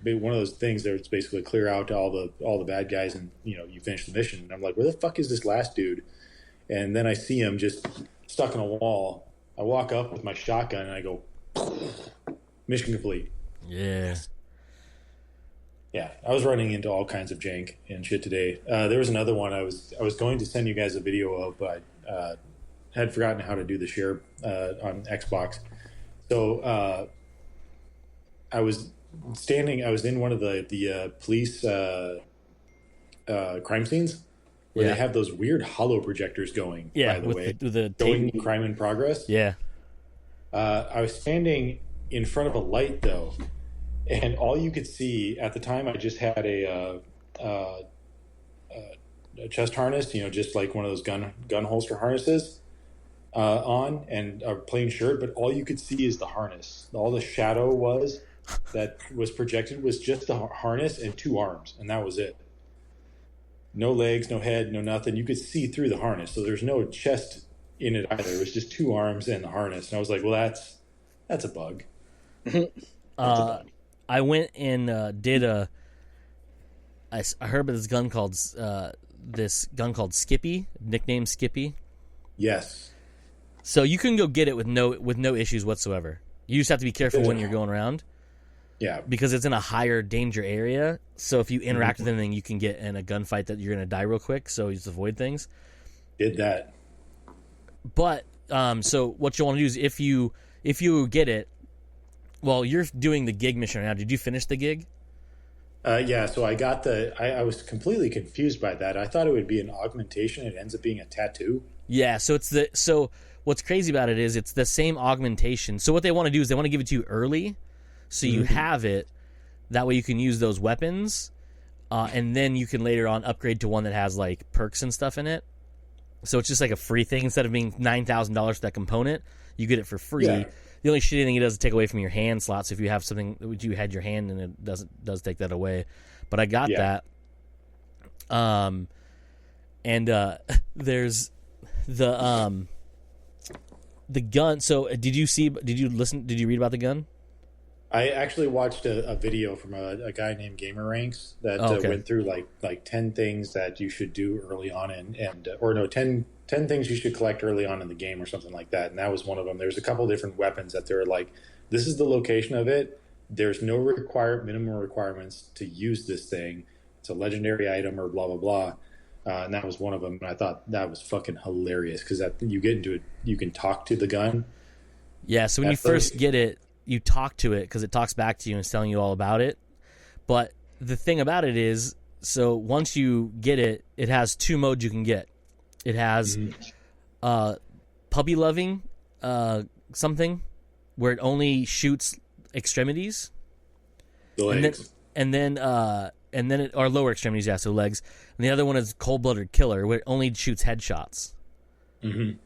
one of those things that it's basically clear out all the bad guys, and you finish the mission. And I'm like, where the fuck is this last dude? And then I see him just stuck in a wall. I walk up with my shotgun and I go, mission complete. Yeah. Yeah, I was running into all kinds of jank and shit today. There was another one I was going to send you guys a video of, but had forgotten how to do the share on Xbox. So I was in one of the police crime scenes where they have those weird hollow projectors going. Yeah, by the way, the showing crime in progress. Yeah. I was standing in front of a light though, and all you could see at the time, I just had a chest harness, just like one of those gun holster harnesses on, and a plain shirt. But all you could see is the harness. All the shadow that was projected was just the harness and two arms, and that was it. No legs, no head, no nothing. You could see through the harness, so there's no chest in it either. It was just two arms and the harness, and I was like, well, that's a bug. I went and did I heard about this gun called Skippy, nicknamed Skippy. Yes. So you can go get it with no issues whatsoever. You just have to be careful when you're going around. Yeah. Because it's in a higher danger area. So if you interact with anything, you can get in a gunfight that you're going to die real quick. So you just avoid things. Did that. But so what you want to do is if you get it, well, you're doing the gig mission right now. Did you finish the gig? Yeah, so I got I was completely confused by that. I thought it would be an augmentation. It ends up being a tattoo. Yeah, so what's crazy about it is it's the same augmentation. So what they want to do is they want to give it to you early, so you have it. That way you can use those weapons, and then you can later on upgrade to one that has like perks and stuff in it. So it's just like a free thing. Instead of being $9,000 for that component, you get it for free. Yeah. The only shitty thing it does is take away from your hand slots. If you have something that you had your hand and it does take that away. But I got that. And there's the gun. So did you read about the gun? I actually watched a video from a guy named Gamer Ranks that went through like 10 things that you should do early on 10 things you should collect early on in the game or something like that. And that was one of them. There's a couple different weapons that they were like, this is the location of it. There's no minimum requirements to use this thing. It's a legendary item or blah, blah, blah. And that was one of them. And I thought that was fucking hilarious because you get into it, you can talk to the gun. Yeah, so when you first get it, you talk to it because it talks back to you and it's telling you all about it. But the thing about it is, so once you get it, it has two modes you can get. It has puppy loving something where it only shoots extremities. The legs. And then it, or lower extremities, yeah, so legs. And the other one is cold-blooded killer where it only shoots headshots. Mm-hmm.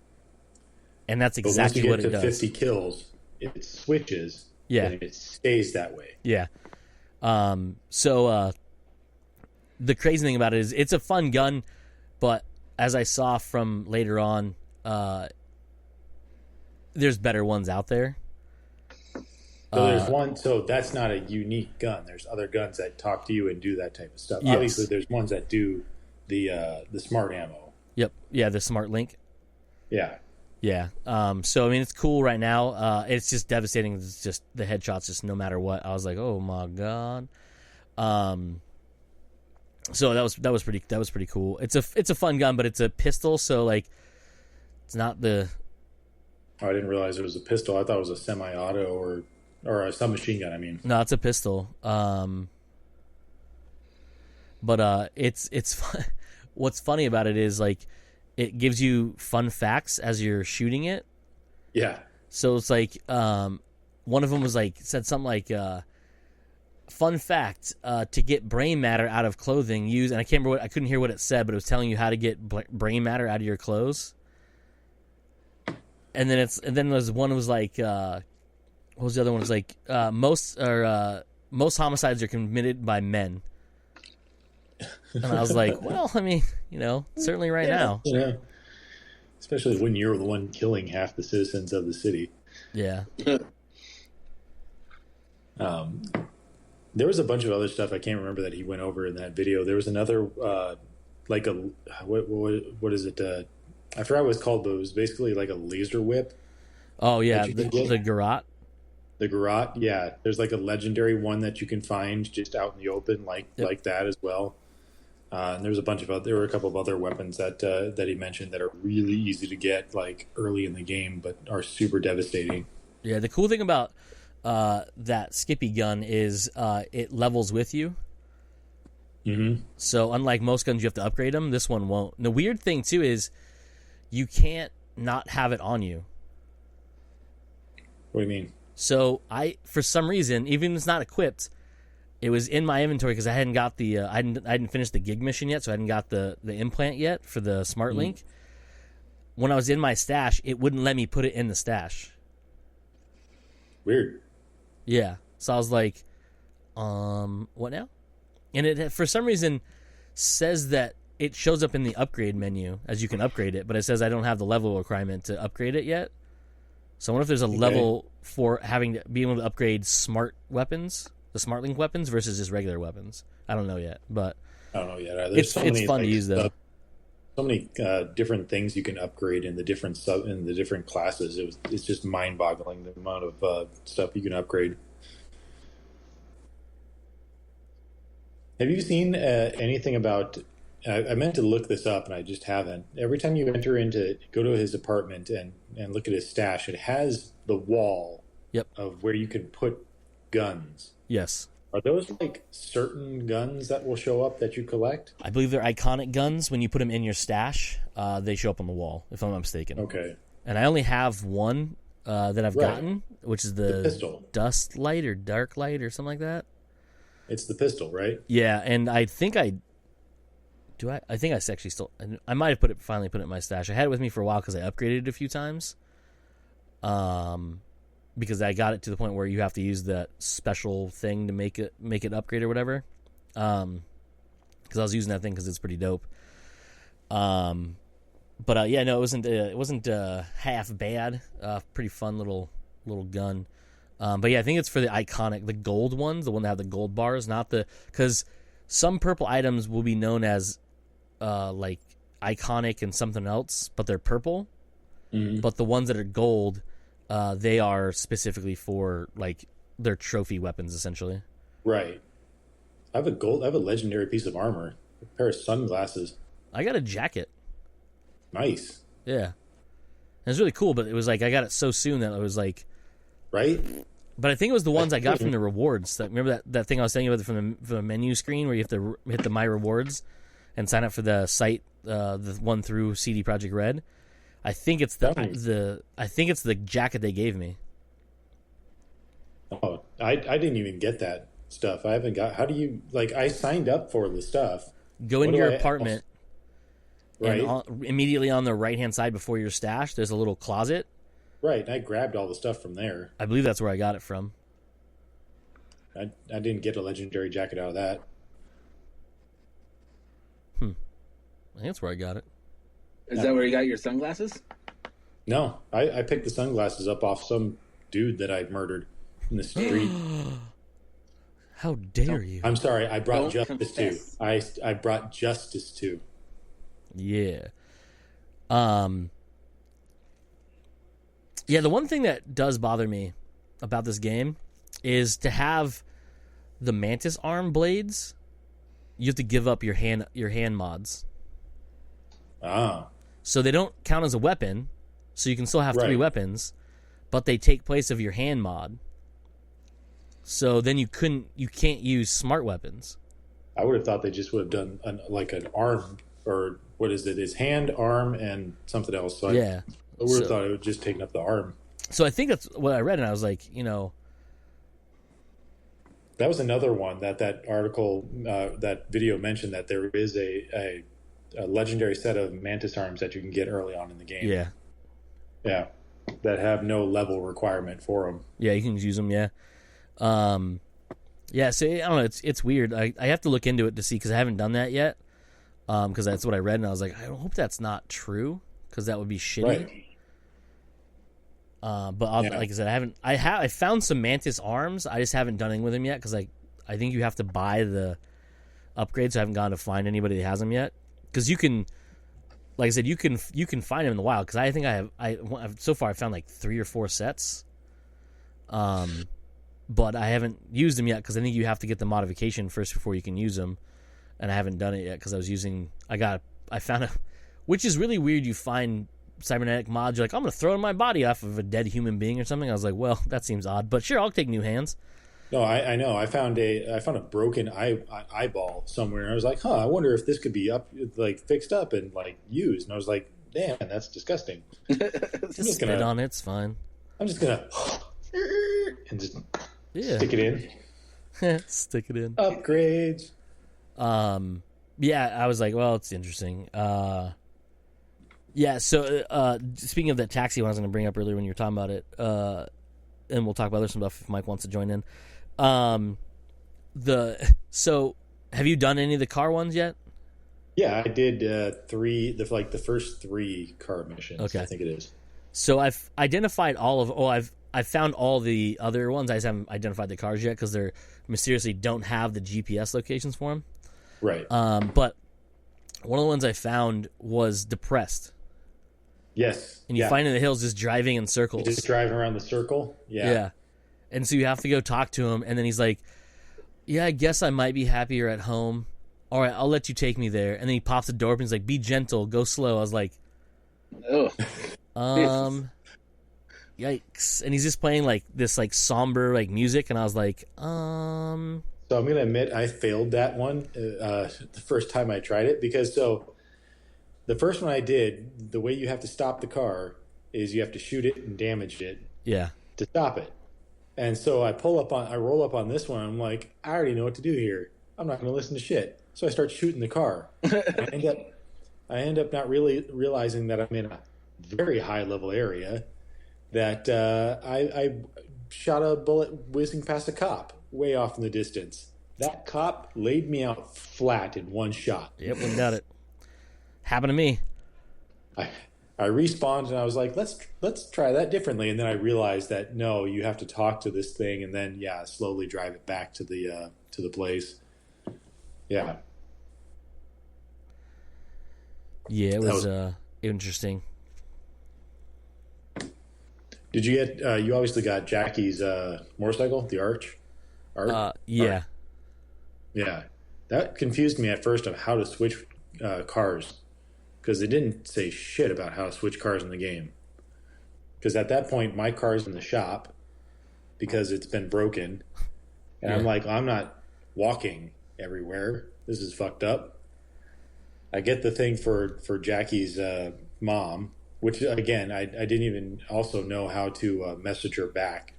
And that's exactly what it does. But once you get to 50 kills, it switches. Yeah. And it stays that way. Yeah. So the crazy thing about it is it's a fun gun, but as I saw from later on, there's better ones out there. So there's one. So that's not a unique gun. There's other guns that talk to you and do that type of stuff. Yes. Obviously, there's ones that do the smart ammo. Yep. Yeah, the smart link. Yeah. Yeah. So I mean, it's cool right now. It's just devastating. It's just the headshots, just no matter what. I was like, oh my god. So that was pretty cool. It's a fun gun, but it's a pistol, so like it's not the. Oh, I didn't realize it was a pistol. I thought it was a semi-auto or a submachine gun. I mean, no, it's a pistol. But it's fun. What's funny about it is like it gives you fun facts as you're shooting it. Yeah. So it's like one of them was like said something like. Fun fact: to get brain matter out of clothing, use, and I couldn't hear what it said, but it was telling you how to get brain matter out of your clothes. And then there's one was like, what was the other one? It was like most homicides are committed by men. And I was like, well, I mean, certainly right now, especially when you're the one killing half the citizens of the city. Yeah. There was a bunch of other stuff I can't remember that he went over in that video. There was another, like a what is it? I forgot what it's called, but it was basically like a laser whip. Oh yeah, the garrote. The garrote, yeah. There's like a legendary one that you can find just out in the open, like that as well. And there were a couple of other weapons that he mentioned that are really easy to get like early in the game, but are super devastating. Yeah, the cool thing about that Skippy gun is it levels with you. Mm-hmm. So unlike most guns, you have to upgrade them. This one won't. And the weird thing too is you can't not have it on you. What do you mean? So for some reason, even if it's not equipped, it was in my inventory because I hadn't got the I hadn't finished the gig mission yet, so I hadn't got the implant yet for the smart link. When I was in my stash, it wouldn't let me put it in the stash. Weird. Yeah. So I was like, what now? And it for some reason says that it shows up in the upgrade menu as you can upgrade it, but it says I don't have the level requirement to upgrade it yet. So I wonder if there's a level for being able to upgrade smart weapons, the smart link weapons versus just regular weapons. I don't know yet, but I don't know yet either. It's fun to use though. So many different things you can upgrade in the different classes. It's just mind-boggling the amount of stuff you can upgrade. Have you seen anything about? I meant to look this up and I just haven't. Every time you go to his apartment and look at his stash, it has the wall of where you can put guns. Yes. Are those like certain guns that will show up that you collect? I believe they're iconic guns. When you put them in your stash, they show up on the wall, if I'm not mistaken. Okay. And I only have one that I've gotten, which is the pistol. Dust light or dark light or something like that. It's the pistol, right? Yeah, and I think I think I actually still. I might have finally put it in my stash. I had it with me for a while because I upgraded it a few times. Because I got it to the point where you have to use that special thing to make it upgrade or whatever. Because I was using that thing because it's pretty dope. But yeah, no, it wasn't half bad. Pretty fun little gun. But yeah, I think it's for the gold ones, the one that have the gold bars, because some purple items will be known as like iconic and something else, but they're purple. Mm-hmm. But the ones that are gold, they are specifically for like their trophy weapons, essentially. Right. I have a legendary piece of armor, a pair of sunglasses. I got a jacket. Nice. Yeah. And it's really cool, but it was like I got it so soon that it was like, right. But I think it was the ones I got from the rewards. Remember that thing I was telling you about from the menu screen where you have to hit the My Rewards and sign up for the site, the one through CD Projekt Red. I think it's the jacket they gave me. Oh, I didn't even get that stuff. I haven't got. How do you like? I signed up for the stuff. Go into your apartment, right? And immediately on the right hand side before your stash, there's a little closet. Right, I grabbed all the stuff from there. I believe that's where I got it from. I didn't get a legendary jacket out of that. I think that's where I got it. Is that where you got your sunglasses? No, I picked the sunglasses up off some dude that I'd murdered in the street. How dare you? I'm sorry, I brought justice too. I brought justice too. Yeah. Yeah, the one thing that does bother me about this game is to have the mantis arm blades. You have to give up your hand mods. Ah. So they don't count as a weapon, so you can still have 3 weapons, but they take place of your hand mod. So then you can't use smart weapons. I would have thought they just would have done an arm, or what is it? It's hand, arm, and something else. So yeah. I would have thought it would just taken up the arm. So I think that's what I read, and I was like, that was another one that article, that video mentioned that there is a legendary set of mantis arms that you can get early on in the game. Yeah. Yeah. That have no level requirement for them. Yeah, you can use them, yeah. Yeah, so I don't know, it's weird. I have to look into it to see, because I haven't done that yet, because that's what I read, and I was like, I hope that's not true, because that would be shitty. Right. But like I said, I found some mantis arms. I just haven't done anything with them yet because I I think you have to buy the upgrades. So I haven't gone to find anybody that has them yet. Because you can, like I said, you can find them in the wild. Because I think I've so far I've found like 3 or 4 sets. But I haven't used them yet because I think you have to get the modification first before you can use them. And I haven't done it yet because I found a, which is really weird. You find cybernetic mods, you're like, I'm going to throw my body off of a dead human being or something. I was like, well, that seems odd, but sure, I'll take new hands. No, I know. I found a broken eyeball somewhere, and I was like, I wonder if this could be fixed up and like used. And I was like, damn, that's disgusting. Just spit on it, it's fine. I'm just gonna and just stick it in. Stick it in. Upgrades. Yeah, I was like, well, it's interesting. Yeah, so speaking of that taxi one I was going to bring up earlier when you were talking about it, and we'll talk about other stuff if Mike wants to join in. So have you done any of the car ones yet? Yeah, I did 3, the first 3 car missions. Okay. I think it is. So I've identified I've found all the other ones. I just haven't identified the cars yet because they're mysteriously don't have the GPS locations for them. Right. But one of the ones I found was Depressed. Yes. And you find in the hills just driving in circles. Just driving around the circle? Yeah. Yeah. And so you have to go talk to him, and then he's like, yeah, I guess I might be happier at home. All right, I'll let you take me there. And then he pops the door up and he's like, be gentle, go slow. I was like, yikes. And he's just playing like this like somber like music, and I was like, So I'm going to admit I failed that one the first time I tried it, because the first one I did, the way you have to stop the car is you have to shoot it and damage it to stop it. And so I roll up on this one. I'm like, I already know what to do here. I'm not going to listen to shit. So I start shooting the car. I end up not really realizing that I'm in a very high level area, that I shot a bullet whizzing past a cop way off in the distance. That cop laid me out flat in one shot. Yep, we got it. Happened to me. I respawned and I was like, let's try that differently. And then I realized that no, you have to talk to this thing and then slowly drive it back to the place. Yeah. Yeah, it was interesting. Did you get? You obviously got Jackie's motorcycle, the Arch. Yeah. Yeah, that confused me at first of how to switch cars, because they didn't say shit about how to switch cars in the game. Because at that point, my car's in the shop because it's been broken, and I'm like, I'm not walking everywhere. This is fucked up. I get the thing for Jackie's mom, which again I didn't even also know how to message her back.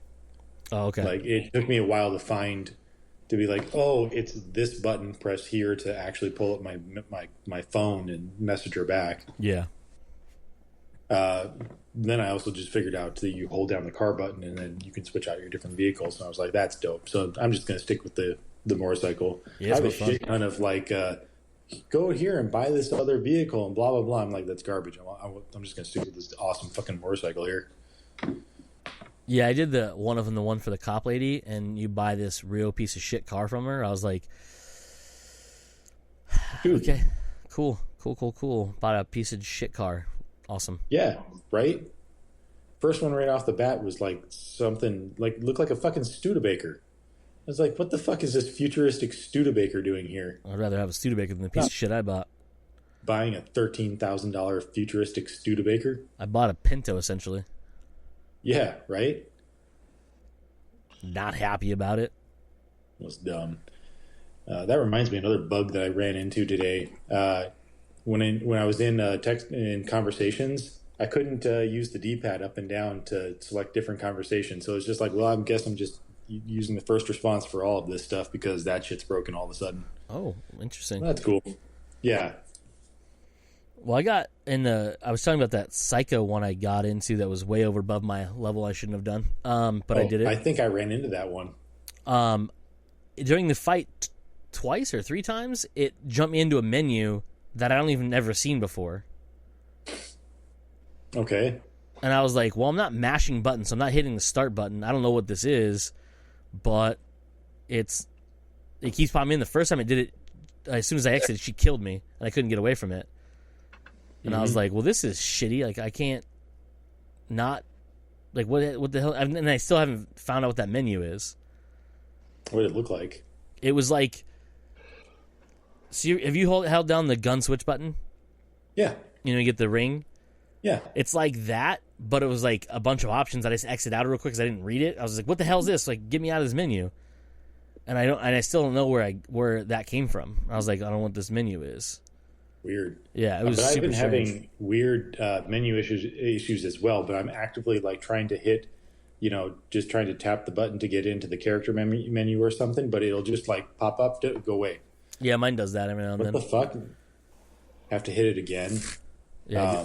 Oh, okay. Like it took me a while to be like, oh, it's this button, press here to actually pull up my phone and message her back. Yeah. Then I also just figured out that you hold down the car button and then you can switch out your different vehicles. And I was like, that's dope. So I'm just going to stick with the motorcycle. Yeah, I have a shit kind of like, go here and buy this other vehicle and blah, blah, blah. I'm like, that's garbage. I'm just going to stick with this awesome fucking motorcycle here. Yeah, I did the one for the cop lady, and you buy this real piece of shit car from her. I was like, dude. Okay, cool. Bought a piece of shit car. Awesome. Yeah, right? First one right off the bat was like something, like looked like a fucking Studebaker. I was like, what the fuck is this futuristic Studebaker doing here? I'd rather have a Studebaker than the piece of shit I bought. Buying a $13,000 futuristic Studebaker? I bought a Pinto, essentially. Yeah, right? Not happy about it. It was dumb. That reminds me of another bug that I ran into today. When I was in conversations, I couldn't use the D-pad up and down to select different conversations. So it's just like, well, I guess I'm just using the first response for all of this stuff because that shit's broken all of a sudden. Oh, interesting. That's cool. Yeah. Well, I was talking about that Psycho one I got into that was way over above my level. I shouldn't have done, but I did it. I think I ran into that one. During the fight twice or 3 times, it jumped me into a menu that I don't even ever seen before. Okay. And I was like, well, I'm not mashing buttons, so I'm not hitting the start button. I don't know what this is, but it's it keeps popping in. The first time it did it, as soon as I exited, she killed me, and I couldn't get away from it. And I was like, well, this is shitty. Like, I can't not... Like, what the hell? And I still haven't found out what that menu is. What did it look like? It was like... So have you held down the gun switch button? Yeah. You know, you get the ring? Yeah. It's like that, but it was like a bunch of options. I just exited out real quick because I didn't read it. I was like, what the hell is this? Like, get me out of this menu. And I still don't know where that came from. I was like, I don't know what this menu is. Weird. Yeah, it was but super I've been strange. having weird menu issues as well, but I'm actively like trying to hit, just trying to tap the button to get into the character menu or something, but it'll just like pop up, go away. Yeah, mine does that every now and then. What the fuck? Have to hit it again. Yeah.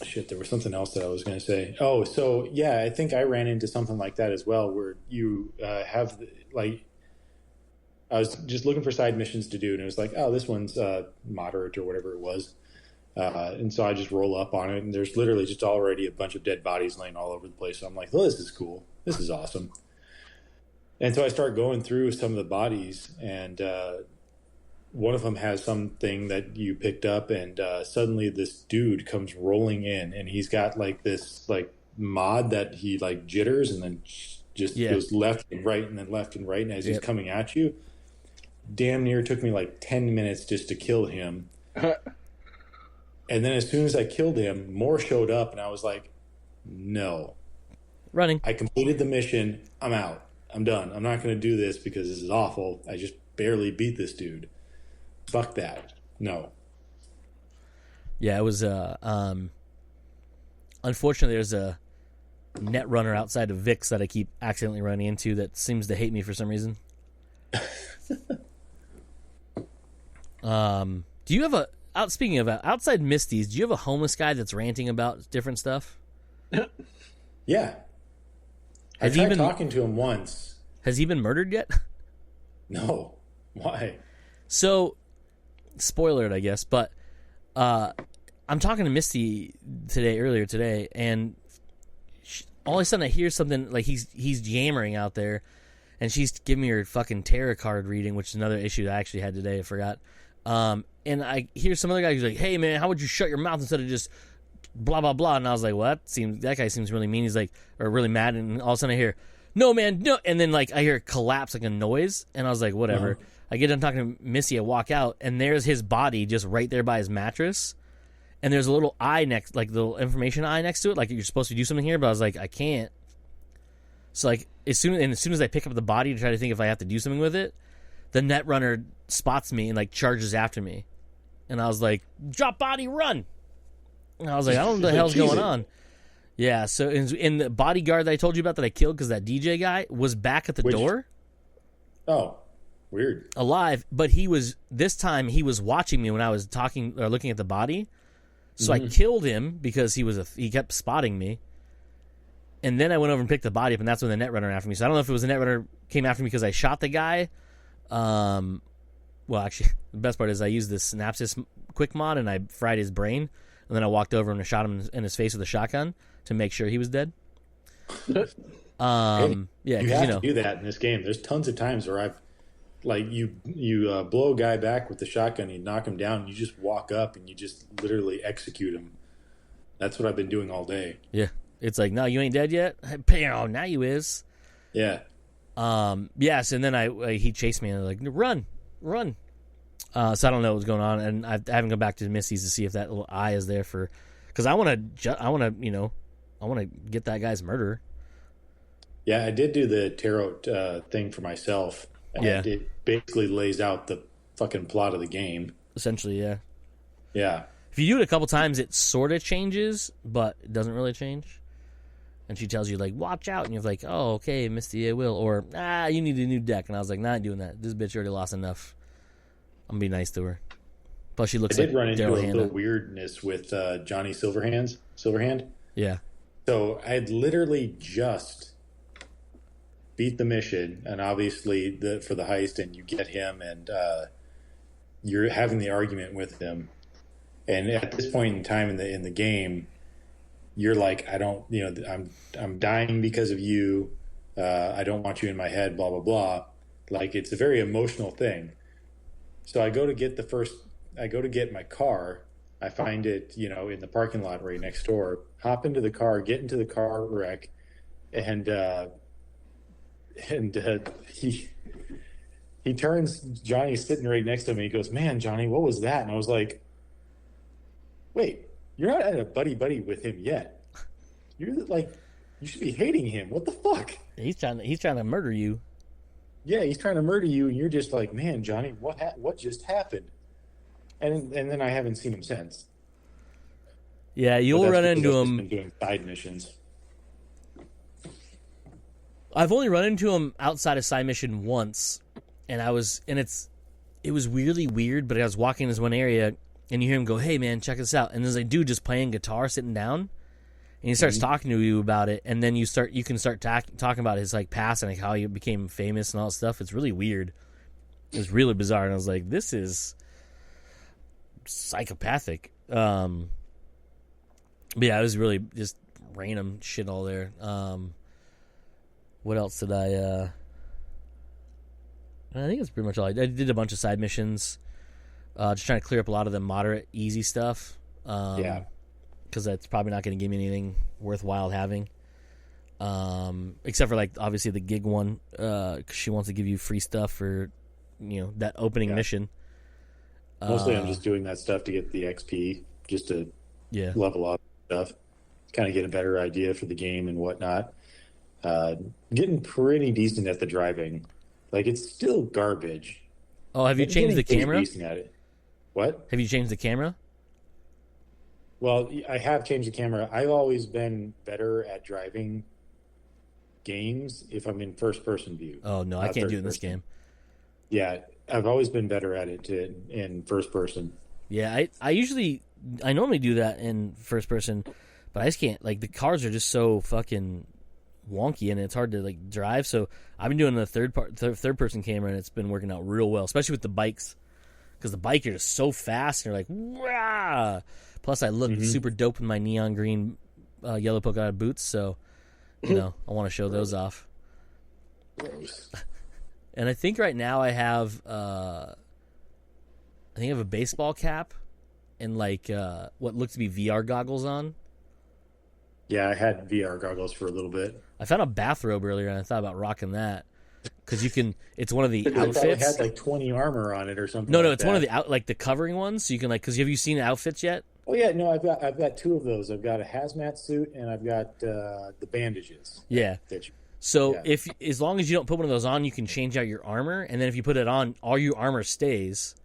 Shit, there was something else that I was going to say. Oh, so yeah, I think I ran into something like that as well, where you have like, I was just looking for side missions to do, and it was like, oh, this one's moderate or whatever it was. And so I just roll up on it, and there's literally just already a bunch of dead bodies laying all over the place. So I'm like, well, this is cool. This is awesome. And so I start going through some of the bodies, and one of them has something that you picked up, and suddenly this dude comes rolling in, and he's got like this like mod that he like jitters and then just goes left and right and then left and right, and as he's coming at you, damn near took me like 10 minutes just to kill him. And then as soon as I killed him, more showed up, and I was like, no. Running. I completed the mission. I'm out. I'm done. I'm not going to do this because this is awful. I just barely beat this dude. Fuck that. No. Yeah, it was unfortunately there's a net runner outside of Vic's that I keep accidentally running into that seems to hate me for some reason. Do you have speaking of outside Misty's, do you have a homeless guy that's ranting about different stuff? Yeah. I tried talking to him once. Has he been murdered yet? No. Why? So, spoiler it, I guess, but I'm talking to Misty earlier today, and all of a sudden I hear something like he's yammering out there, and she's giving me her fucking tarot card reading, which is another issue that I actually had today. I forgot. And I hear some other guy who's like, "Hey man, how would you shut your mouth instead of just blah blah blah?" And I was like, "Well, that guy seems really mean." He's like, or really mad, and all of a sudden I hear, "No man, no!" And then like I hear a collapse, like a noise, and I was like, "Whatever." Uh-huh. I get done talking to Missy, I walk out, and there's his body just right there by his mattress, and there's a little eye next, like the little information eye next to it, like you're supposed to do something here, but I was like, I can't. So like as soon as I pick up the body to try to think if I have to do something with it, the net runner spots me and like charges after me, and I was like, "Drop body, run!" And I was like, I don't know what the hell's going on. Yeah, so in the bodyguard that I told you about that I killed because that DJ guy was back at the door. Oh. Weird. Alive, but this time he was watching me when I was talking or looking at the body. So I killed him because he kept spotting me. And then I went over and picked the body up, and that's when the net runner after me. So I don't know if it was the net runner came after me because I shot the guy. Well, actually, the best part is I used this Synapsis quick mod and I fried his brain, and then I walked over and I shot him in his face with a shotgun to make sure he was dead. Yeah, you have to do that in this game. There's tons of times where I've like you blow a guy back with the shotgun, you knock him down, you just walk up and you just literally execute him. That's what I've been doing all day. Yeah, it's like, no, you ain't dead yet. Oh, now you is. Yeah. Yes, and then he chased me and I was like, run. So I don't know what's going on, and I haven't gone back to Missy's to see if that little eye is there because I want to get that guy's murderer. Yeah, I did do the tarot thing for myself. Yeah. It basically lays out the fucking plot of the game. Essentially, yeah. Yeah. If you do it a couple times, it sort of changes, but it doesn't really change. And she tells you, like, watch out. And you're like, oh, okay, Misty, I will. Or, you need a new deck. And I was like, not doing that. This bitch already lost enough. I'm going to be nice to her. Plus, she looks like I did run into a little weirdness with Johnny Silverhand. Yeah. So I had literally just beat the mission, and obviously for the heist, and you get him, and you're having the argument with him. And at this point in time in the game, you're like, I don't, I'm dying because of you. I don't want you in my head, blah blah blah. Like, it's a very emotional thing. So I go to get my car. I find it, in the parking lot right next door. Hop into the car, get into the car wreck, and he turns. Johnny's sitting right next to me. He goes, "Man, Johnny, what was that?" And I was like, "Wait, you're not at a buddy with him yet. You're like, you should be hating him. What the fuck?" He's trying to murder you. Yeah, he's trying to murder you, and you're just like, "Man, Johnny, what just happened?" And then I haven't seen him since. Yeah, you'll run into him. Been doing side missions. I've only run into him outside of side mission once, and it was really weird. But I was walking in this one area, and you hear him go, "Hey man, check this out!" And there's a dude just playing guitar, sitting down, and he starts talking to you about it. And then you can start talking about his like past and like how he became famous and all that stuff. It's really weird. It's really bizarre, and I was like, "This is psychopathic." But yeah, it was really just random shit all there. What else did I think that's pretty much all I did a bunch of side missions. Just trying to clear up a lot of the moderate, easy stuff. Yeah. Because that's probably not going to give me anything worthwhile having. Except for, like, obviously the gig one. Because she wants to give you free stuff for, that opening mission. Mostly I'm just doing that stuff to get the XP, just to level up stuff. Kind of get a better idea for the game and whatnot. Getting pretty decent at the driving. Like, it's still garbage. Oh, have you changed the camera? Decent at it. What? Have you changed the camera? Well, I have changed the camera. I've always been better at driving games if I'm in first-person view. Oh, no, I can't do it in this game. Yeah, I've always been better at it in first person. Yeah, I normally do that in first person, but I just can't. Like, the cars are just so fucking wonky and it's hard to like drive. So I've been doing the third person camera and it's been working out real well, especially with the bikes, because the bike, you're just so fast and you're like, rah! Plus I look super dope in my neon green yellow polka dot boots, so I want to show those off. Gross. And I think right now I have I have a baseball cap and like what looks to be VR goggles on. Yeah, I had VR goggles for a little bit. I found a bathrobe earlier, and I thought about rocking that because you can. It's one of the outfits. It had like 20 armor on it or something. No, it's one of the the covering ones. So you can because have you seen outfits yet? Oh yeah, no, I've got two of those. I've got a hazmat suit and I've got the bandages. Yeah. If as long as you don't put one of those on, you can change out your armor, and then if you put it on, all your armor stays.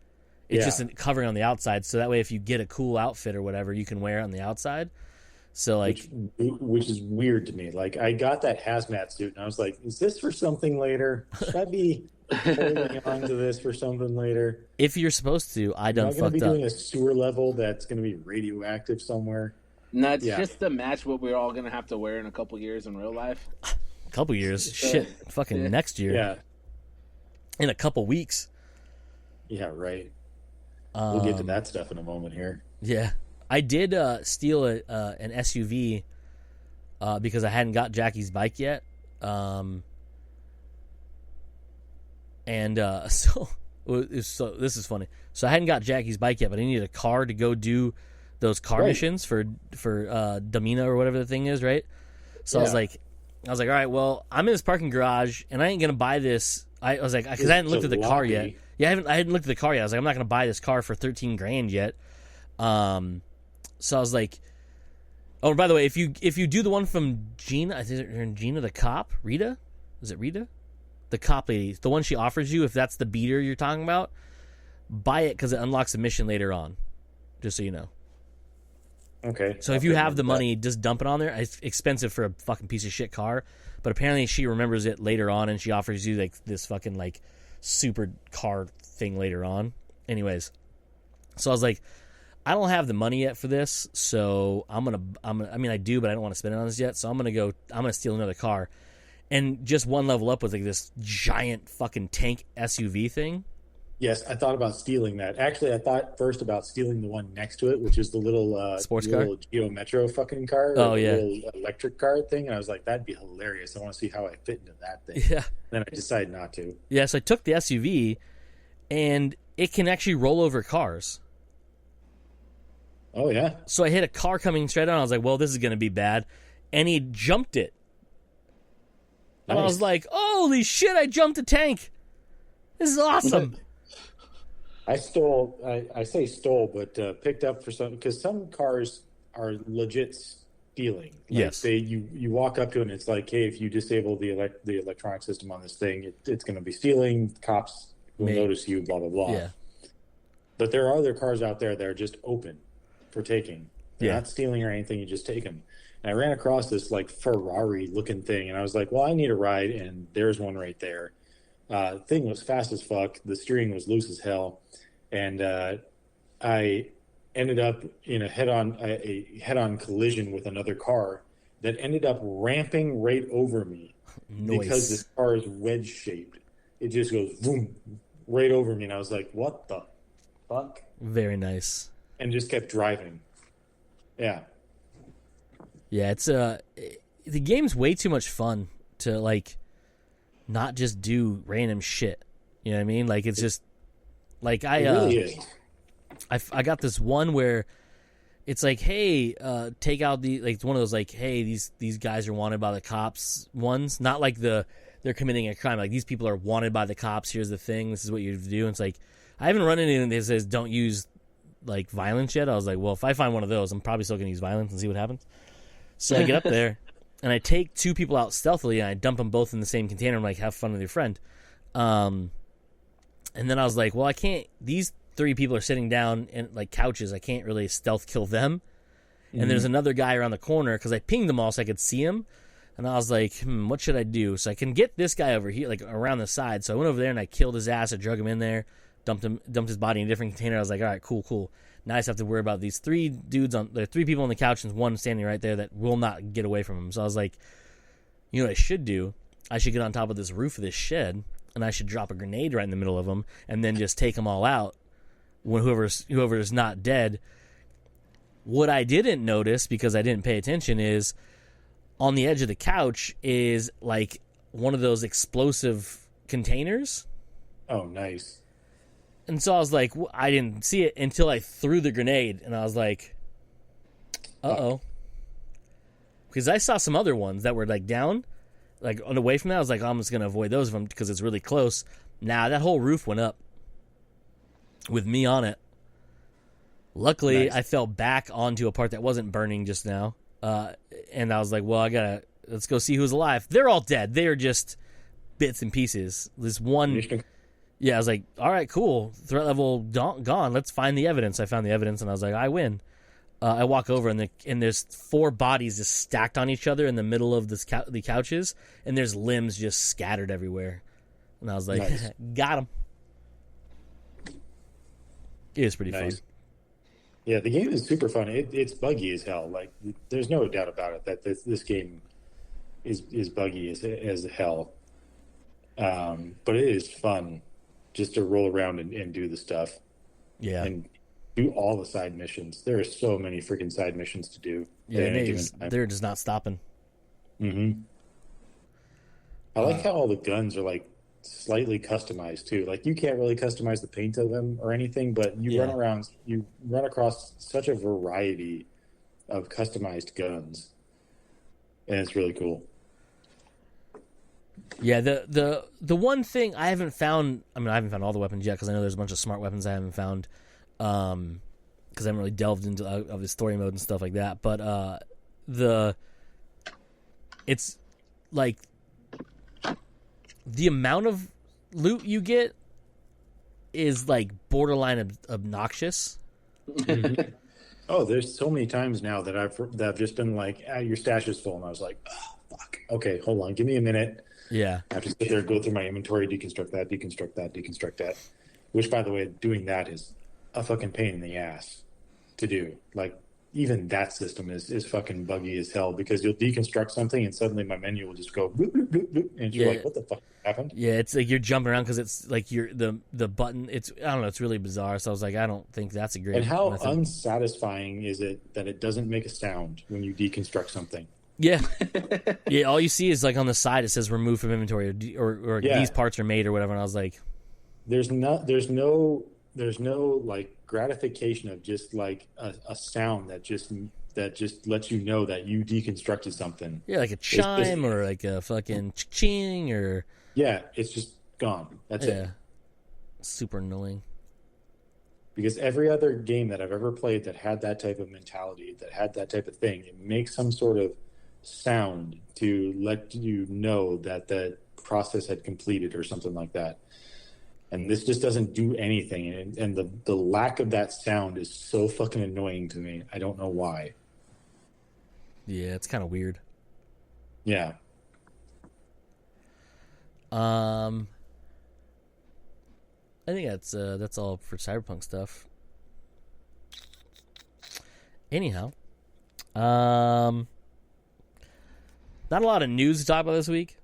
It's just a covering on the outside, so that way if you get a cool outfit or whatever, you can wear it on the outside. So like, which is weird to me. Like, I got that hazmat suit, and I was like, "Is this for something later? Should I be holding on to this for something later?" If you're supposed to, I done fucked up. Am I going to be doing a sewer level that's going to be radioactive somewhere? No, it's just to match what we're all going to have to wear in a couple years in real life. A couple years, shit, fucking next year. Yeah, in a couple weeks. Yeah, right. We'll get to that stuff in a moment here. Yeah. I did steal an SUV because I hadn't got Jackie's bike yet. So this is funny. So I hadn't got Jackie's bike yet, but I needed a car to go do those car missions for Domina or whatever the thing is, right? So I was like, all right, well, I'm in this parking garage and I ain't gonna buy this. I was like, because I hadn't looked at the car yet. Yeah, I hadn't looked at the car yet. I was like, I'm not gonna buy this car for $13,000 yet. So I was like, oh, by the way, if you do the one from Gina, I think her Gina the cop, Rita, is it Rita, the cop lady, the one she offers you, if that's the beater you're talking about, buy it because it unlocks a mission later on. Just so you know. Okay. So if you have the money, just dump it on there. It's expensive for a fucking piece of shit car, but apparently she remembers it later on, and she offers you like this fucking like super car thing later on. Anyways, so I was like, I don't have the money yet for this, so I mean, I do, but I don't want to spend it on this yet. So I'm gonna steal another car, and just one level up was like this giant fucking tank SUV thing. Yes, I thought about stealing that. Actually, I thought first about stealing the one next to it, which is the Sports car. little Geo Metro fucking car, Oh the yeah, little electric car thing. And I was like, that'd be hilarious. I want to see how I fit into that thing. yeah, Then I decided not to. yeah. So I took the SUV, and it can actually roll over cars. Oh yeah. So I hit a car coming straight on. I was like, well, this is going to be bad, and he jumped it. And I was like, holy shit! I jumped a tank. This is awesome. I stole. I say stole, but picked up for some because some cars are legit stealing. Like yes. You walk up to it and it's like, hey, if you disable the electronic system on this thing, it's going to be stealing. Cops will notice you. Blah blah blah. Yeah. But there are other cars out there that are just open for taking. They're not stealing or anything. You just take them. And I ran across this like Ferrari looking thing, and I was like, well, I need a ride, and there's one right there. Thing was fast as fuck. The steering was loose as hell, and I ended up in a head-on collision with another car that ended up ramping right over me because this car is wedge shaped. It just goes boom right over me, and I was like, "What the fuck?" Very nice. And just kept driving. Yeah. Yeah, it's the game's way too much fun to like. Not just do random shit. You know what I mean? Like, it's just like I got this one where it's like, hey, take out the, like, one of those like, hey, these guys are wanted by the cops ones. Not like they're committing a crime. Like, these people are wanted by the cops. Here's the thing. This is what you have to do. And it's like, I haven't run into anything that says don't use like violence yet. I was like, well, if I find one of those, I'm probably still gonna use violence and see what happens. So I get up there. And I take two people out stealthily, and I dump them both in the same container. I'm like, have fun with your friend. And then I was like, well, I can't. These three people are sitting down in like couches. I can't really stealth kill them. And there's another guy around the corner because I pinged them all so I could see him. And I was like, what should I do? So I can get this guy over here, like around the side. So I went over there and I killed his ass. I drug him in there, dumped his body in a different container. I was like, all right, cool. Now I just have to worry about these three dudes there are three people on the couch and one standing right there that will not get away from him. So I was like, you know what I should do? I should get on top of this roof of this shed and I should drop a grenade right in the middle of them and then just take them all out when whoever is not dead. What I didn't notice because I didn't pay attention is on the edge of the couch is like one of those explosive containers. Oh, nice. And so I was like, I didn't see it until I threw the grenade, and I was like, uh-oh. Because I saw some other ones that were, like, down, like, away from that. I was like, I'm just going to avoid those of them because it's really close. Nah, that whole roof went up with me on it. Luckily, nice. I fell back onto a part that wasn't burning just now, and I was like, well, let's go see who's alive. They're all dead. They are just bits and pieces. This one... Yeah, I was like, all right, cool. Threat level gone. Let's find the evidence. I found the evidence, and I was like, I win. I walk over, and there's four bodies just stacked on each other in the middle of the couches, and there's limbs just scattered everywhere. And I was like, nice. Got him. It was pretty fun. Yeah, the game is super fun. It's buggy as hell. Like, there's no doubt about it that this game is buggy as hell. But it is fun. Just to roll around and do the stuff. Yeah. And do all the side missions. There are so many freaking side missions to do. Yeah, they're just not stopping. Mm-hmm. I like how all the guns are like slightly customized too. Like you can't really customize the paint of them or anything, but you run across such a variety of customized guns. And it's really cool. Yeah, the one thing I haven't found... I mean, I haven't found all the weapons yet because I know there's a bunch of smart weapons I haven't found because I haven't really delved into of the story mode and stuff like that. But it's like the amount of loot you get is like borderline obnoxious. Oh, there's so many times now that I've just been like, your stash is full, and I was like, oh, fuck. Okay, hold on, give me a minute. Yeah. I have to sit there, go through my inventory, deconstruct that. Which, by the way, doing that is a fucking pain in the ass to do. Like, even that system is fucking buggy as hell, because you'll deconstruct something and suddenly my menu will just go bloop, bloop, bloop, bloop, and you're like, what the fuck happened? Yeah, it's like you're jumping around because it's like the button. It's, I don't know. It's really bizarre. So I was like, I don't think that's a great. And how method. unsatisfying is it that it doesn't make a sound when you deconstruct something? Yeah, yeah. All you see is like on the side it says "remove from inventory" or these parts are made or whatever. And I was like, there's no like gratification of just like a sound that just lets you know that you deconstructed something. Yeah, like a chime or like a fucking ching or. Yeah, it's just gone. That's it. Super annoying. Because every other game that I've ever played that had that type of mentality, that had that type of thing, it makes some sort of sound to let you know that the process had completed or something like that. And this just doesn't do anything. And the lack of that sound is so fucking annoying to me. I don't know why. Yeah, it's kind of weird. Yeah. I think that's all for Cyberpunk stuff. Anyhow, not a lot of news to talk about this week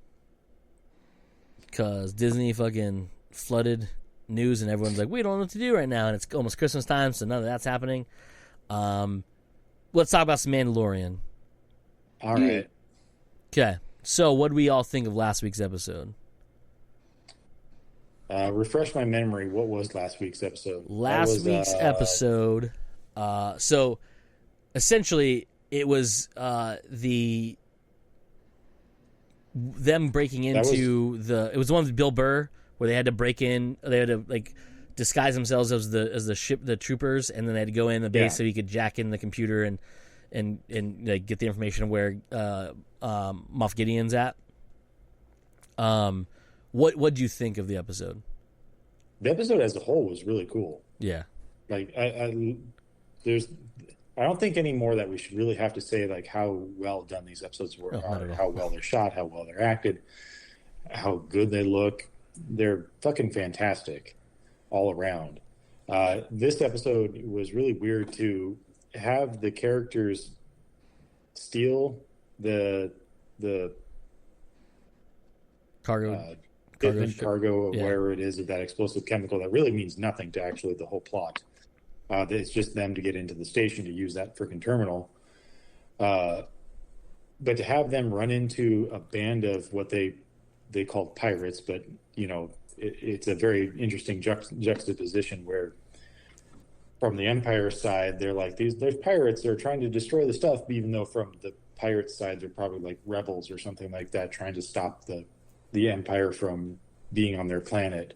because Disney fucking flooded news and everyone's like, we don't know what to do right now, and it's almost Christmas time, so none of that's happening. Let's talk about some Mandalorian. All right. Okay, so what do we all think of last week's episode? Refresh my memory. What was last week's episode? Last week's episode. So essentially, it was them breaking into it was the one with Bill Burr where they had to break in. They had to like disguise themselves as the troopers, and then they had to go in the base so he could jack in the computer and like get the information of where Moff Gideon's at. What do you think of the episode? The episode as a whole was really cool. Yeah. Like I don't think anymore that we should really have to say like how well done these episodes were, or how well they're shot, how well they're acted, how good they look. They're fucking fantastic all around. This episode was really weird to have the characters steal the cargo or wherever it is of that explosive chemical that really means nothing to actually the whole plot. It's just them to get into the station to use that freaking terminal. But to have them run into a band of what they called pirates, but it's a very interesting juxtaposition where from the Empire side, they're like there's pirates that are trying to destroy the stuff, even though from the pirates side, they're probably like rebels or something like that, trying to stop the Empire from being on their planet,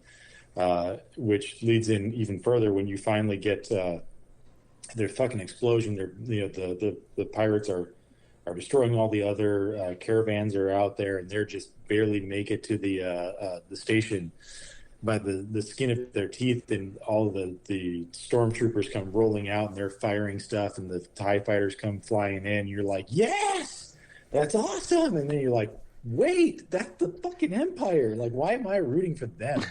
which leads in even further when you finally get their fucking explosion. The pirates are destroying all the other caravans that are out there, and they're just barely make it to the station by the skin of their teeth, and all the stormtroopers come rolling out and they're firing stuff, and the TIE fighters come flying in. You're like, yes, that's awesome. And then you're like, wait, that's the fucking Empire. Like, why am I rooting for them?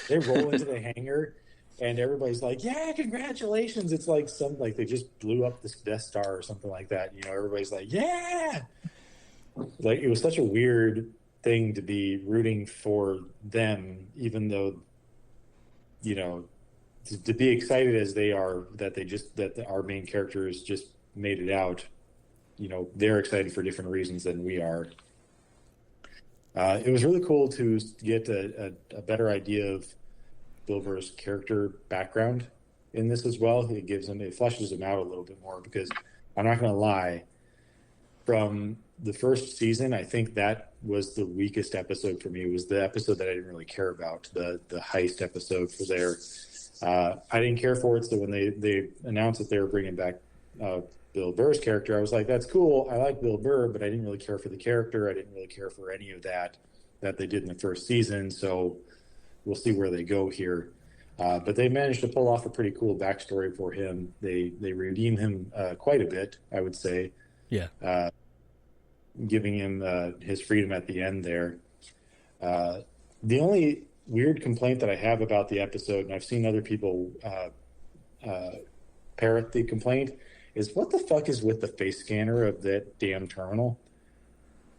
They roll into the hangar and everybody's like, yeah, congratulations. It's like they just blew up this Death Star or something like that. Everybody's like, yeah. Like, it was such a weird thing to be rooting for them, even though, to be excited as they are that our main characters just made it out. They're excited for different reasons than we are. It was really cool to get a better idea of Bill Burr's character background in this as well. It fleshes him out a little bit more, because I'm not going to lie, from the first season, I think that was the weakest episode for me. It was the episode that I didn't really care about, the heist episode for there. I didn't care for it, so when they announced that they were bringing back Bill Burr's character, I was like, that's cool. I like Bill Burr, but I didn't really care for the character. I didn't really care for any of that they did in the first season, so we'll see where they go here. But they managed to pull off a pretty cool backstory for him. They redeem him quite a bit, I would say. Yeah. Giving him his freedom at the end there. The only weird complaint that I have about the episode, and I've seen other people parrot the complaint, is what the fuck is with the face scanner of that damn terminal?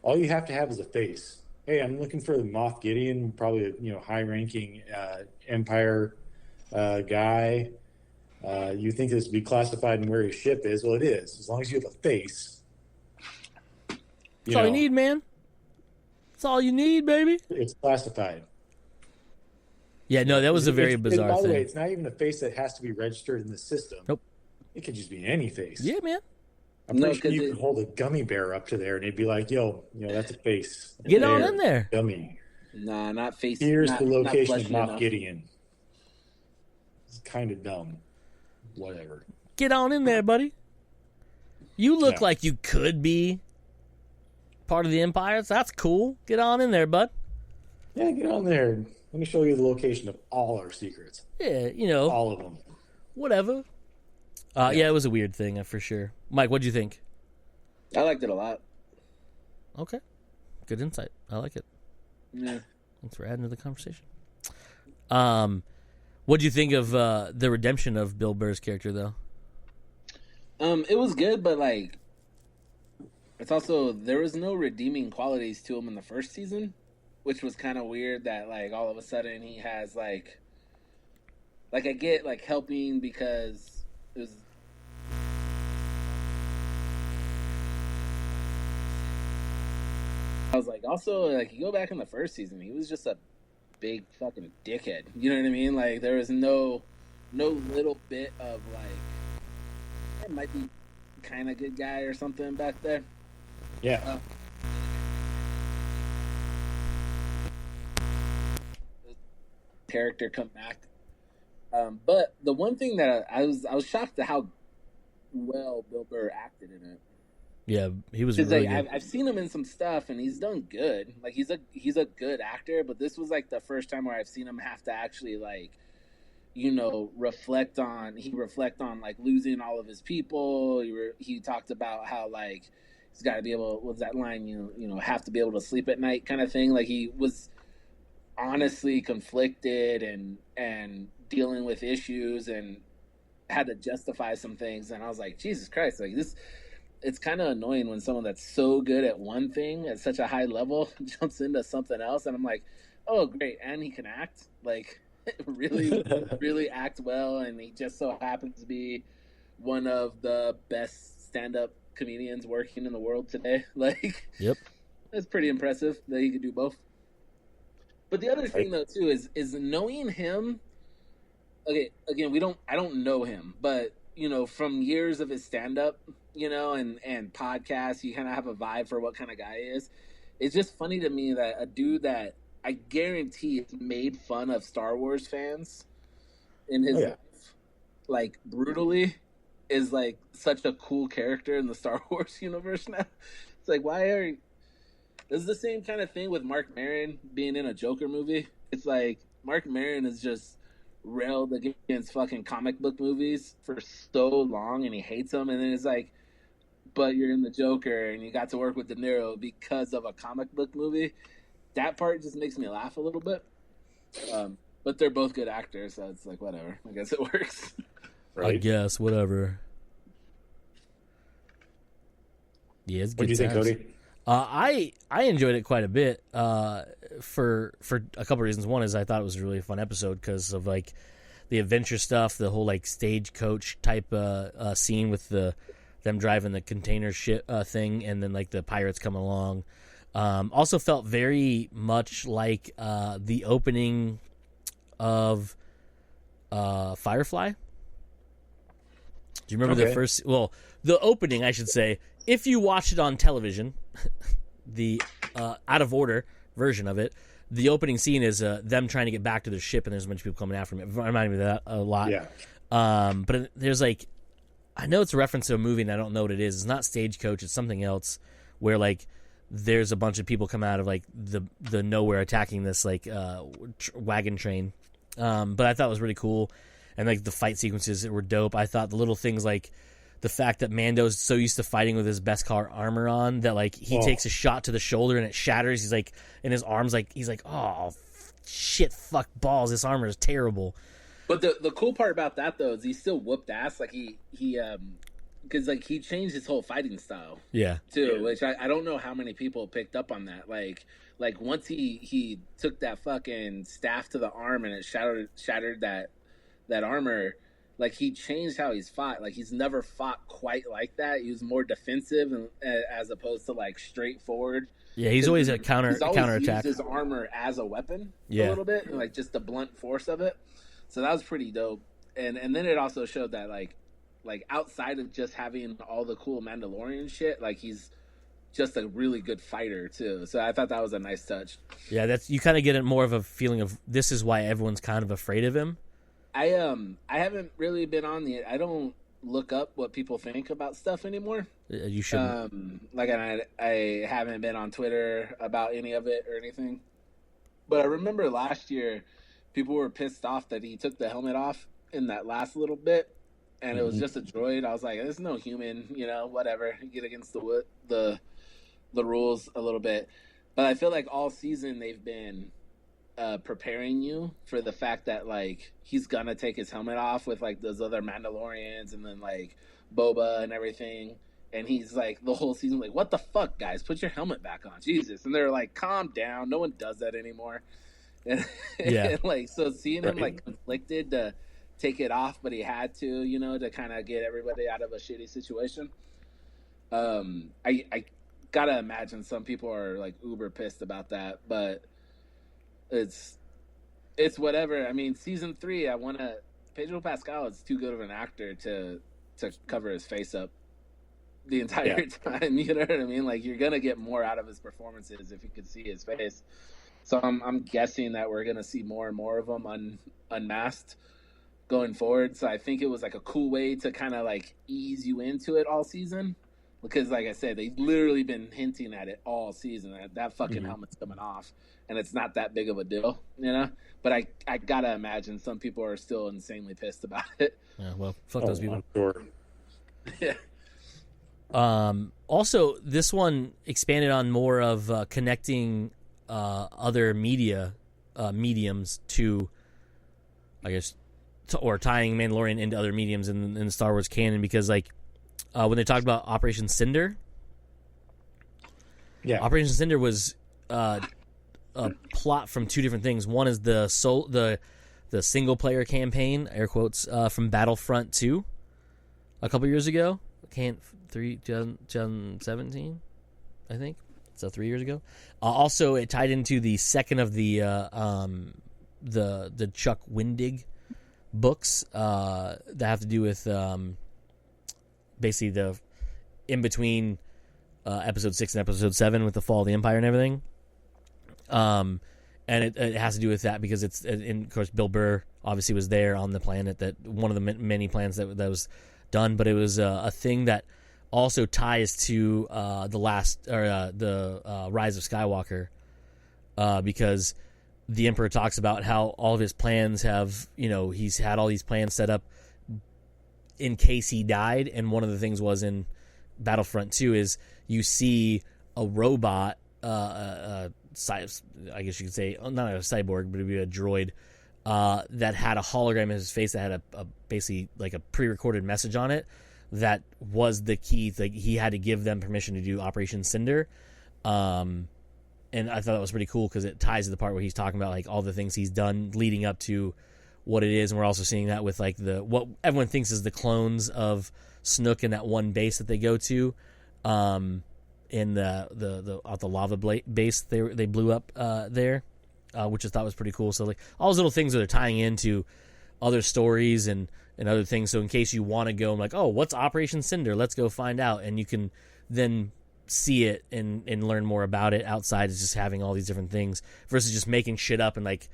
All you have to have is a face. Hey, I'm looking for the Moff Gideon, probably a high-ranking Empire guy. You think this would be classified in where his ship is? Well, it is. As long as you have a face. That's all you need, man. That's all you need, baby. It's classified. Yeah, no, that was a very bizarre thing. By the way, it's not even a face that has to be registered in the system. Nope. It could just be any face. Yeah, man. I'm pretty sure you could hold a gummy bear up to there and it'd be like, yo, that's a face. Get on in there. Gummy. Nah, not face. Here's not, the location of Moff enough. Gideon. It's kind of dumb. Whatever. Get on in there, buddy. You look like you could be part of the Empire. So that's cool. Get on in there, bud. Yeah, get on there. Let me show you the location of all our secrets. Yeah, all of them. Whatever. Yeah, it was a weird thing for sure. Mike, what'd you think? I liked it a lot. Okay. Good insight. I like it. Yeah. Thanks for adding to the conversation. What'd you think of the redemption of Bill Burr's character, though? It was good, but it's also there was no redeeming qualities to him in the first season, which was kind of weird. That all of a sudden he has I get helping because it was. I was also you go back in the first season, he was just a big fucking dickhead. You know what I mean? There was no little bit of it might be kind of good guy or something back there. Yeah. Character come back. But the one thing that I was shocked at how well Bill Burr acted in it. Yeah, he was really good. I've seen him in some stuff, and he's done good. He's a good actor, but this was the first time where I've seen him have to actually reflect on losing all of his people. He talked about how he's got to be able. What's that line? Have to be able to sleep at night, kind of thing. He was honestly conflicted and dealing with issues and had to justify some things. And I was like, Jesus Christ, this. It's kind of annoying when someone that's so good at one thing at such a high level jumps into something else, and I'm like, oh great, and he can act really really act well, and he just so happens to be one of the best stand-up comedians working in the world today. Yep, it's pretty impressive that he could do both. But the other thing though too is knowing him. Okay, again, I don't know him, but from years of his stand-up, and podcasts, you kind of have a vibe for what kind of guy he is. It's just funny to me that a dude that I guarantee has made fun of Star Wars fans in his life, brutally, is such a cool character in the Star Wars universe now. It's this is the same kind of thing with Mark Maron being in a Joker movie. It's Mark Maron is just railed against fucking comic book movies for so long, and he hates them, and then it's but you're in the Joker and you got to work with De Niro because of a comic book movie. That part just makes me laugh a little bit. But they're both good actors, so it's whatever. I guess it works. Right? I guess whatever. Yeah, it's good. What do you think, Cody? I enjoyed it quite a bit for a couple of reasons. One is I thought it was a really fun episode because of the adventure stuff, the whole stagecoach type scene with them driving the container ship thing, and then the pirates coming along. Also felt very much like the opening of Firefly. Do you remember the first? Well, the opening, I should say. If you watch it on television, the out of order version of it, the opening scene is them trying to get back to their ship, and there's a bunch of people coming after them. It reminded me of that a lot. Yeah. But there's I know it's a reference to a movie, and I don't know what it is. It's not Stagecoach. It's something else where there's a bunch of people come out of the nowhere attacking this wagon train. But I thought it was really cool, and the fight sequences were dope. I thought the little things the fact that Mando's so used to fighting with his Beskar armor on that he takes a shot to the shoulder and it shatters. He's in his arms he's oh shit, fuck balls, this armor is terrible. But the cool part about that though is he still whooped ass. He because like he changed his whole fighting style. Yeah. Too, which I don't know how many people picked up on that. Like once he took that fucking staff to the arm and it shattered that armor. Like he changed how he's fought. Like he's never fought quite like that. He was more defensive as opposed to like straightforward. Yeah, he's always a He's always counterattack. used his armor as a weapon Yeah. a little bit, and like just the blunt force of it. So that was pretty dope. And then it also showed that like outside of just having all the cool Mandalorian shit, like he's just a really good fighter too. So I thought that was a nice touch. Yeah, that's you kind of get more of a feeling of this is why everyone's kind of afraid of him. I haven't really been on I don't look up what people think about stuff anymore. You shouldn't. Like I haven't been on Twitter about any of it or anything. But I remember last year people were pissed off that he took the helmet off in that last little bit, and it was just a droid. I was like, "There's no human, whatever." Get against the rules a little bit, but I feel like all season they've been preparing you for the fact that like he's gonna take his helmet off with like those other Mandalorians and then like Boba and everything. And he's like the whole season like, "What the fuck, guys? Put your helmet back on, Jesus!" And they're like, "Calm down. No one does that anymore." And, and like so, seeing him like conflicted to take it off, but he had to, to kind of get everybody out of a shitty situation. I gotta imagine some people are like uber pissed about that, but it's whatever. I mean, season 3, Pedro Pascal is too good of an actor to cover his face up the entire time. You know what I mean? Like you're gonna get more out of his performances if you could see his face. So I'm guessing that we're gonna see more and more of him unmasked going forward. So I think it was like a cool way to kind of like ease you into it all season, because like I said, they've literally been hinting at it all season that fucking helmet's coming off, and it's not that big of a deal, But I gotta imagine some people are still insanely pissed about it. Yeah, well, fuck those people. I'm sure. Yeah. Also, this one expanded on more of connecting other mediums to, I guess, or tying Mandalorian into other mediums in the Star Wars canon, because like when they talked about Operation Cinder, Operation Cinder was a plot from two different things. One is the single player campaign, air quotes, from Battlefront 2 a couple years ago. 2017, I think. So 3 years ago. Also, it tied into the second of the Chuck Wendig books that have to do with basically the in between episode 6 and episode 7 with the fall of the Empire and everything. And it has to do with that because it's, and of course, Bill Burr obviously was there on the planet, that one of the many planets that was done, but it was a thing that also ties to the Rise of Skywalker, because the Emperor talks about how all of his plans have, he's had all these plans set up in case he died, and one of the things was in Battlefront 2 is you see a robot, I guess you could say, not a cyborg, but it'd be a droid, that had a hologram in his face that had a basically like a pre-recorded message on it that was the key. Like he had to give them permission to do Operation Cinder, and I thought that was pretty cool because it ties to the part where he's talking about like all the things he's done leading up to what it is, and we're also seeing that with like what everyone thinks is the clones of Snook in that one base that they go to, in the lava base they blew up there, which I thought was pretty cool. So like all those little things that are tying into other stories and other things. So in case you want to go, I'm like, oh, what's Operation Cinder? Let's go find out, and you can then see it and learn more about it outside of just having all these different things versus just making shit up and like,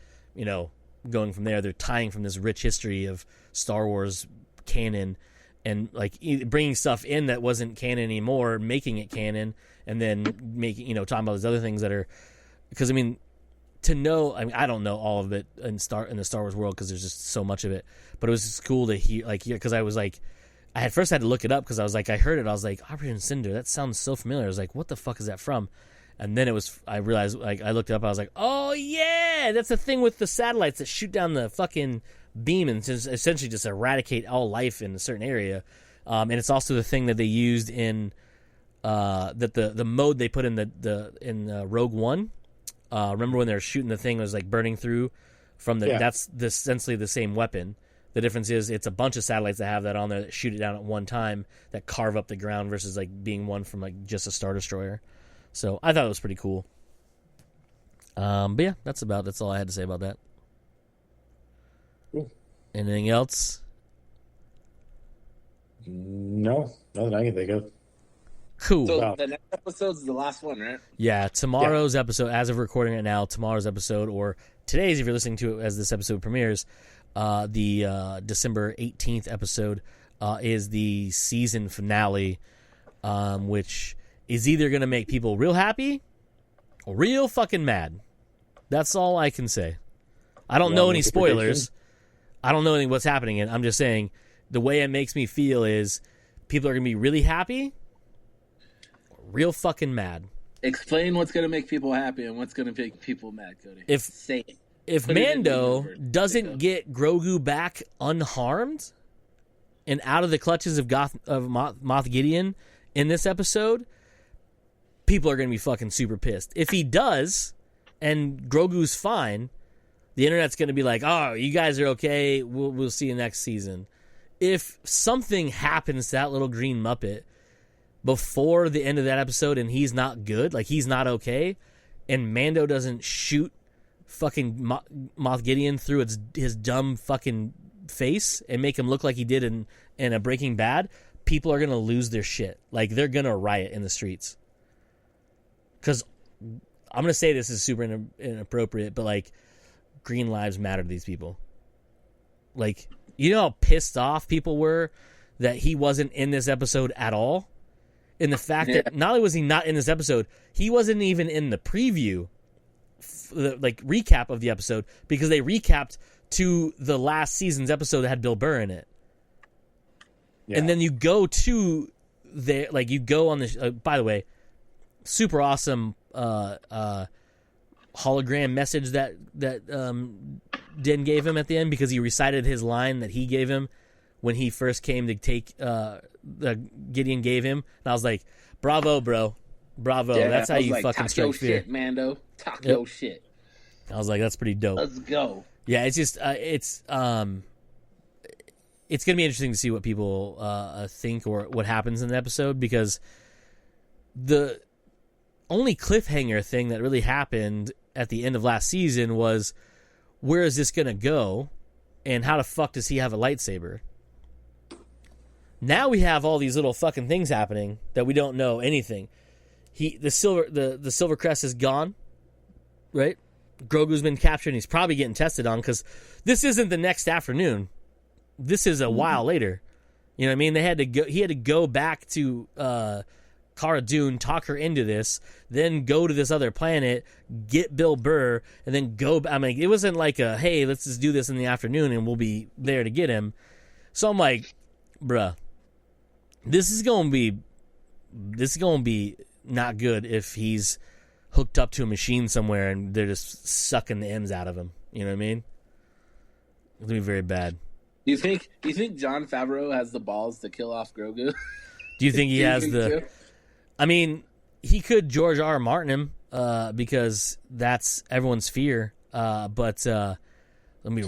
going from there. They're tying from this rich history of Star Wars canon and like bringing stuff in that wasn't canon anymore, making it canon, and then making, talking about those other things that are, because I don't know all of it in the Star Wars world because there's just so much of it, but it was just cool to hear, because I was like, I had first had to look it up because I was like, I heard it, I was like, Operation Cinder, that sounds so familiar. I was like, what the fuck is that from? And then I realized, like, I looked it up, I was like, oh yeah, that's the thing with the satellites that shoot down the fucking beam and essentially just eradicate all life in a certain area. and it's also the thing that they used in that the mode they put in the Rogue One. Remember when they were shooting the thing that was like burning through from the that's essentially the same weapon. The difference is it's a bunch of satellites that have that on there that shoot it down at one time that carve up the ground versus like being one from like just a Star Destroyer. So I thought it was pretty cool. But yeah, that's all I had to say about that. Cool. Anything else? No, nothing I can think of. Cool. So the next episode's the last one, right? Yeah, tomorrow's episode, as of recording it now, tomorrow's episode, or today's if you're listening to it as this episode premieres, the December 18th episode is the season finale, which is either going to make people real happy or real fucking mad. That's all I can say. I don't know any spoilers. I don't know anything what's happening, and I'm just saying the way it makes me feel is people are going to be really happy or real fucking mad. Explain what's going to make people happy and what's going to make people mad, Cody. Say it. If Mando doesn't get Grogu back unharmed and out of the clutches of Moff Gideon in this episode, people are going to be fucking super pissed. If he does, and Grogu's fine, the internet's going to be like, oh, you guys are okay, we'll see you next season. If something happens to that little green Muppet before the end of that episode and he's not good, like he's not okay, and Mando doesn't shoot fucking Moff Gideon through his dumb fucking face and make him look like he did in a Breaking Bad, people are going to lose their shit. Like, they're going to riot in the streets. Because I'm going to say this is super inappropriate, but, like, green lives matter to these people. Like, you know how pissed off people were that he wasn't in this episode at all? And the fact that not only was he not in this episode, he wasn't even in the preview, like, recap of the episode, because they recapped to the last season's episode that had Bill Burr in it. Yeah. And then you go to there, like, you go on the by the way, super awesome hologram message that Din gave him at the end, because he recited his line that he gave him when he first came to take Gideon gave him, and I was like, bravo, bro, bravo. Yeah, that's how you fucking strike fear. Shit, Mando. Talk your shit. I was like, that's pretty dope. Let's go. Yeah, it's just it's gonna be interesting to see what people think or what happens in the episode, because the only cliffhanger thing that really happened at the end of last season was, where is this gonna go, and how the fuck does he have a lightsaber? Now we have all these little fucking things happening that we don't know anything. The Silver Crest is gone, right? Grogu's been captured and he's probably getting tested on, because this isn't the next afternoon. This is a while later. You know what I mean? He had to go back to Cara Dune, talk her into this, then go to this other planet, get Bill Burr, and then go. I mean, it wasn't like a, hey, let's just do this in the afternoon and we'll be there to get him. So I'm like, bruh, this is gonna be not good if he's hooked up to a machine somewhere and they're just sucking the M's out of him. You know what I mean? It's gonna be very bad. Do you think Jon Favreau has the balls to kill off Grogu? Do you think he has the? I mean, he could George R. Martin him because that's everyone's fear. But let me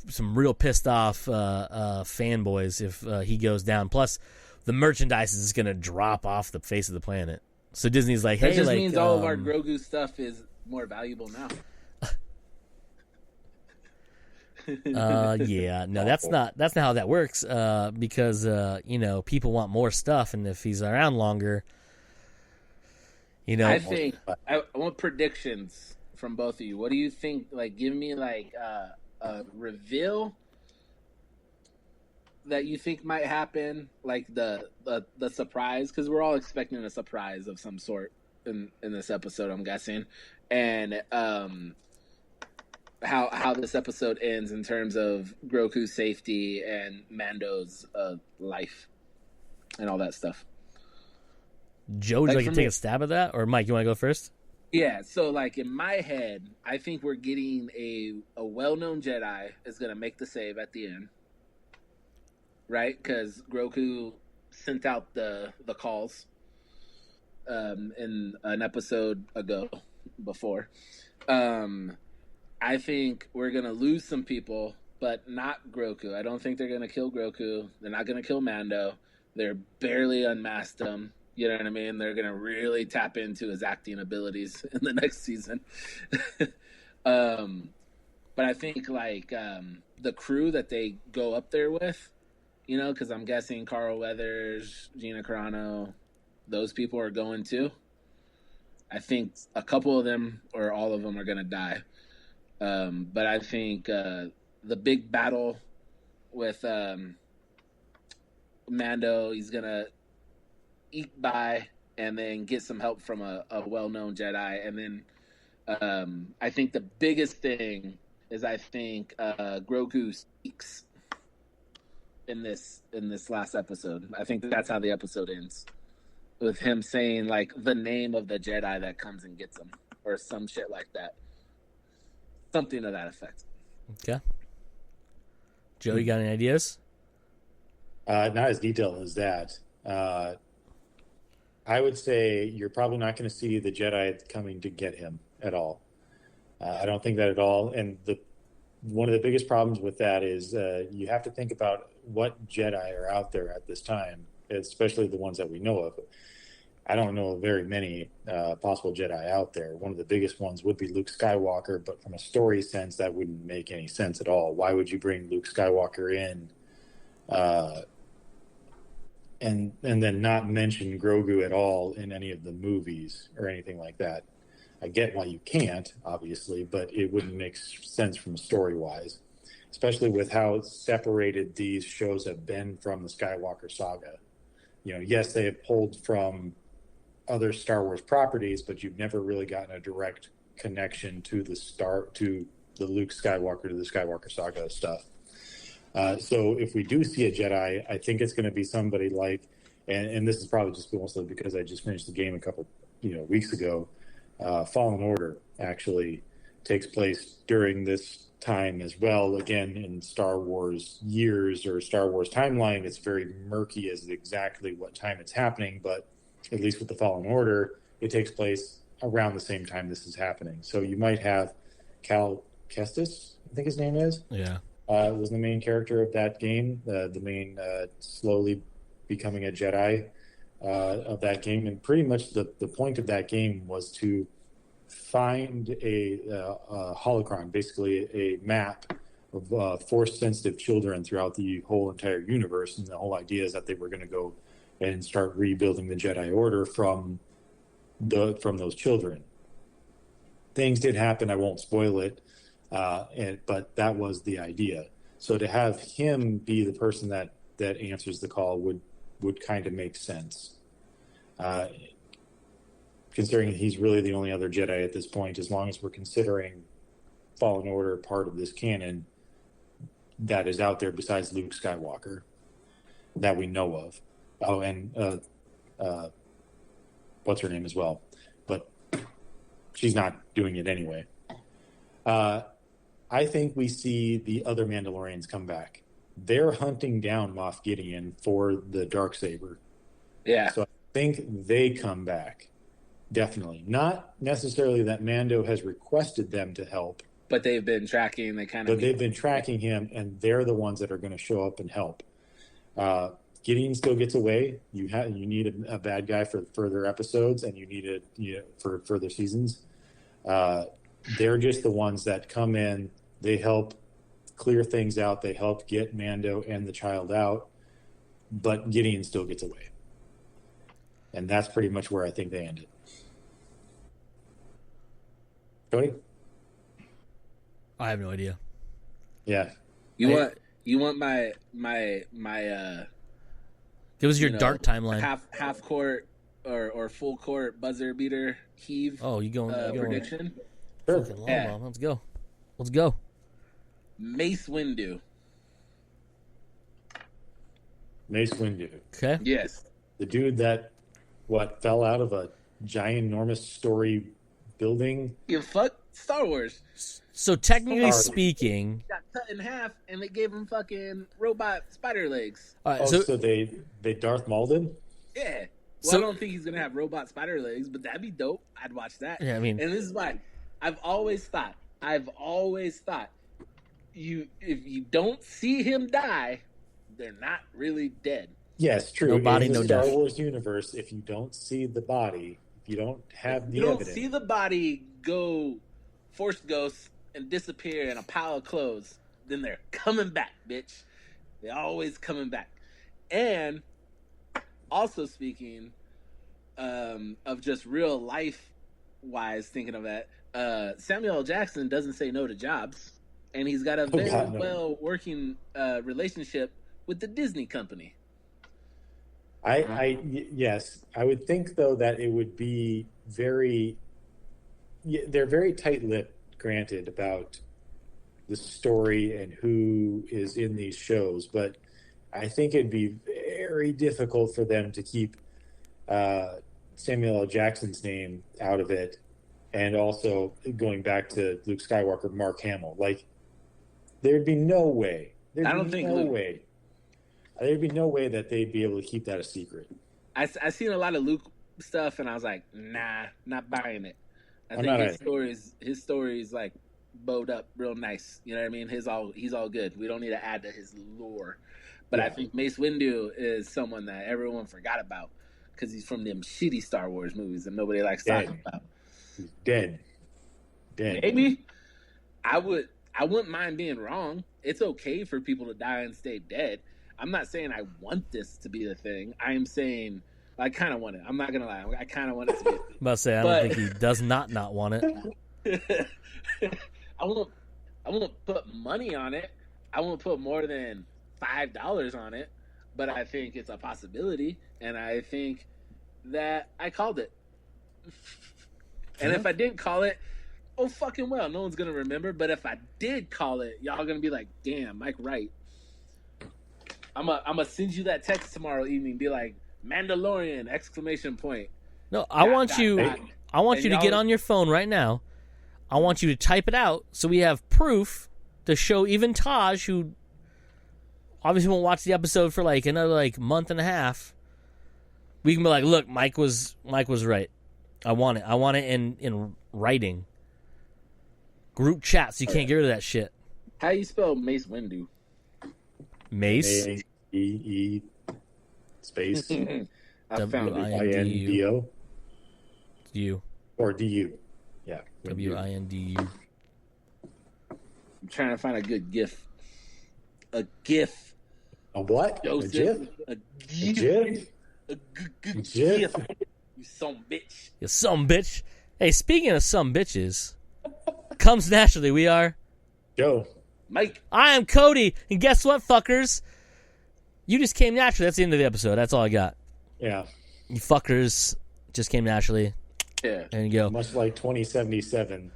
some real pissed off fanboys if he goes down. Plus, the merchandise is going to drop off the face of the planet. So Disney's like, hey, that just means all of our Grogu stuff is more valuable now. Yeah, no, that's not how that works. Because people want more stuff, and if he's around longer, I think I want predictions from both of you. What do you think? Like, give me like a reveal that you think might happen, like the surprise, because we're all expecting a surprise of some sort in this episode, I'm guessing, and how this episode ends in terms of Grogu's safety and Mando's life and all that stuff. Joe, would you like to take a stab at that, or Mike, you want to go first? Yeah, so like in my head, I think we're getting a well-known Jedi is going to make the save at the end. right? Because Grogu sent out the calls in an episode ago before. I think we're gonna lose some people, but not Grogu. I don't think they're gonna kill Grogu. They're not gonna kill Mando. They're barely unmasked him. You know what I mean? They're gonna really tap into his acting abilities in the next season. But I think the crew that they go up there with, you know, because I'm guessing Carl Weathers, Gina Carano, those people are going too. I think a couple of them or all of them are gonna die. But I think the big battle with Mando, he's gonna eke by and then get some help from a well-known Jedi, and then I think the biggest thing is I think Grogu speaks in this last episode. I think that's how the episode ends, with him saying like the name of the Jedi that comes and gets him, or some shit like that. Something to that effect. Okay. Joe, you got any ideas? Not as detailed as that. I would say you're probably not going to see the Jedi coming to get him at all. I don't think that at all. And one of the biggest problems with that is you have to think about what Jedi are out there at this time, especially the ones that we know of. I don't know very many possible Jedi out there. One of the biggest ones would be Luke Skywalker, but from a story sense, that wouldn't make any sense at all. Why would you bring Luke Skywalker in and then not mention Grogu at all in any of the movies or anything like that? I get why you can't, obviously, but it wouldn't make sense from story-wise, especially with how separated these shows have been from the Skywalker saga. You know, yes, they have pulled from other Star Wars properties, but you've never really gotten a direct connection to the Luke Skywalker, to the Skywalker saga stuff. So if we do see a Jedi, I think it's going to be somebody like, and this is probably just mostly because I just finished the game a couple weeks ago. Fallen Order actually takes place during this time as well. Again, in Star Wars years or Star Wars timeline, it's very murky as exactly what time it's happening, but at least with the Fallen Order, it takes place around the same time this is happening. So you might have Cal Kestis, I think his name is. Yeah. Was the main character of that game, the main slowly becoming a Jedi of that game. And pretty much the point of that game was to find a holocron, basically a map of force-sensitive children throughout the whole entire universe. And the whole idea is that they were going to go and start rebuilding the Jedi Order from those children. Things did happen. I won't spoil it, but that was the idea. So to have him be the person that answers the call would kind of make sense, considering he's really the only other Jedi at this point. As long as we're considering Fallen Order part of this canon that is out there besides Luke Skywalker that we know of. Oh, and what's her name as well, but she's not doing it anyway. I think we see the other Mandalorians come back. They're hunting down Moff Gideon for the Darksaber. Yeah. So I think they come back. Definitely. Not necessarily that Mando has requested them to help. But they've been tracking. They've been tracking him, and they're the ones that are going to show up and help. Gideon still gets away. You need a bad guy for further episodes, and you need it for further seasons. They're just the ones that come in. They help clear things out. They help get Mando and the child out, but Gideon still gets away. And that's pretty much where I think they ended. Cody? I have no idea. Yeah. You want my give us your dark timeline. Half court or full court buzzer beater heave. Oh, you going prediction? Sure. Yeah. Let's go. Mace Windu. Mace Windu. Okay. Yes. The dude that fell out of a giant enormous story building. You fuck Star Wars. So technically speaking, Got cut in half, and they gave him fucking robot spider legs. all right, so they Darth Mauled him? Yeah. Well, I don't think he's gonna have robot spider legs, but that'd be dope. I'd watch that. Yeah, I mean, and this is why I've always thought if you don't see him die, they're not really dead. Yes, true. No body, in the no Star death. Wars universe, if you don't see the body, if you don't have the You don't evidence, see the body go force ghost and disappear in a pile of clothes, then they're coming back, bitch. They're always coming back. And also speaking of just real life wise, thinking of that, Samuel L. Jackson doesn't say no to jobs, and he's got a very well working relationship with the Disney company. Yes, I would think though that it would be they're very tight-lipped, granted, about the story and who is in these shows, but I think it'd be very difficult for them to keep Samuel L. Jackson's name out of it, and also going back to Luke Skywalker, Mark Hamill. Like, there'd be no way. There'd be no way that they'd be able to keep that a secret. I seen a lot of Luke stuff, and I was like, nah, not buying it. I think his story's like bowed up real nice. You know what I mean? He's all good. We don't need to add to his lore. But yeah. I think Mace Windu is someone that everyone forgot about because he's from them shitty Star Wars movies that nobody likes talking about. He's dead. Maybe I wouldn't mind being wrong. It's okay for people to die and stay dead. I'm not saying I want this to be the thing. I am saying I kind of want it. I'm not gonna lie. I kind of want it to be. I'm about to say I don't think he does not want it. I won't put money on it. I won't put more than $5 on it. But I think it's a possibility, and I think that I called it. And if I didn't call it, oh fucking well, no one's gonna remember. But if I did call it, y'all gonna be like, "Damn, Mike, right." I'm gonna send you that text tomorrow evening. Be like, Mandalorian! ! No, I want you to get on your phone right now. I want you to type it out so we have proof to show even Taj, who obviously won't watch the episode for like another month and a half. We can be like, look, Mike was right. I want it in writing. Group chat, so you can't get rid of that shit. How you spell Mace Windu? Mace. A-E space. I found it. I-N-D-O. U. Or D-U. Yeah. W-I-N-D-U. I'm trying to find a good GIF. A GIF. A what? Joseph. A GIF? A GIF? A good GIF. You some bitch. You some bitch. Hey, speaking of some bitches, comes naturally. We are Joe. Mike. I am Cody, and guess what, fuckers? You just came naturally. That's the end of the episode. That's all I got. Yeah. You fuckers just came naturally. Yeah. There you go. Much like 2077,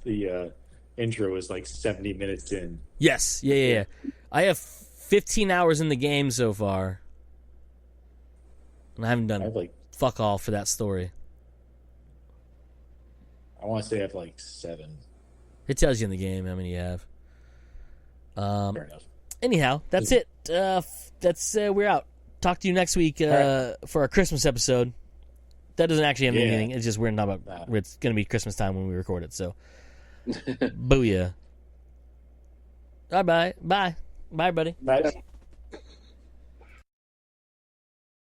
the intro is like 70 minutes in. Yes. Yeah. I have 15 hours in the game so far. And I haven't done fuck all for that story. I want to say I have 7. It tells you in the game how many you have. Fair enough. Anyhow, that's it. We're out. Talk to you next week for our Christmas episode. That doesn't actually have anything. It's just we're not about. It's going to be Christmas time when we record it. So, booyah. Bye, buddy. Bye.